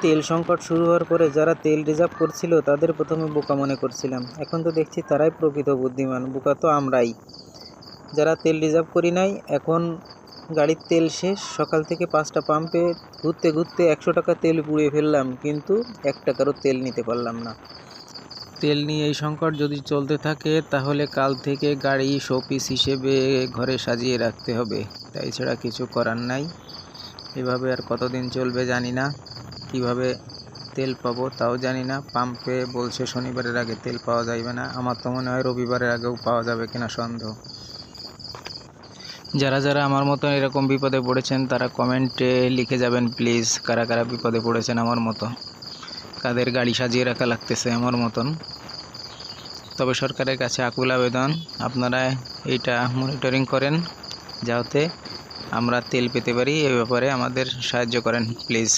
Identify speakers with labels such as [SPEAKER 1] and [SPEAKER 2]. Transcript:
[SPEAKER 1] তেল সংকট শুরু হওয়ার পরে যারা তেল রিজার্ভ করছিল তাদের প্রথমে বোকা মনে করছিলাম, এখন তো দেখছি তারাই প্রকৃত বুদ্ধিমান। বোকা তো আমরাই, যারা তেল রিজার্ভ করি নাই। এখন গাড়ির তেল শেষ, সকাল থেকে 5টা পাম্পে ঘুরতে ঘুরতে 100 টাকা তেল পুড়িয়ে ফেললাম, কিন্তু 1 টাকারও তেল নিতে পারলাম না। তেল নিয়ে এই সংকট যদি চলতে থাকে তাহলে কাল থেকে গাড়ি শোপিস হিসেবে ঘরে সাজিয়ে রাখতে হবে, তাই ছাড়া কিছু করার নাই। এভাবে আর কতদিন চলবে জানি না, কিভাবে তেল পাবো তাও জানি না। পাম্পে বলছে শনিবারের আগে তেল পাওয়া যাবে না, আমার তো মনে হয় রবিবারের আগেও পাওয়া যাবে কিনা সন্দেহ। যারা যারা আমার মতো এরকম বিপদে পড়েছেন তারা কমেন্টে লিখে যাবেন প্লিজ, কারা কারা বিপদে পড়েছেন আমার মতো, কাদের গাড়ি সাজিয়ে রাখা লাগতেছে আমার মতন। তবে সরকারের কাছে আকুল আবেদন, আপনারা এইটা মনিটরিং করেন যাতে আমরা তেল পেতে পারি, এ ব্যাপারে আমাদের সাহায্য করেন প্লিজ।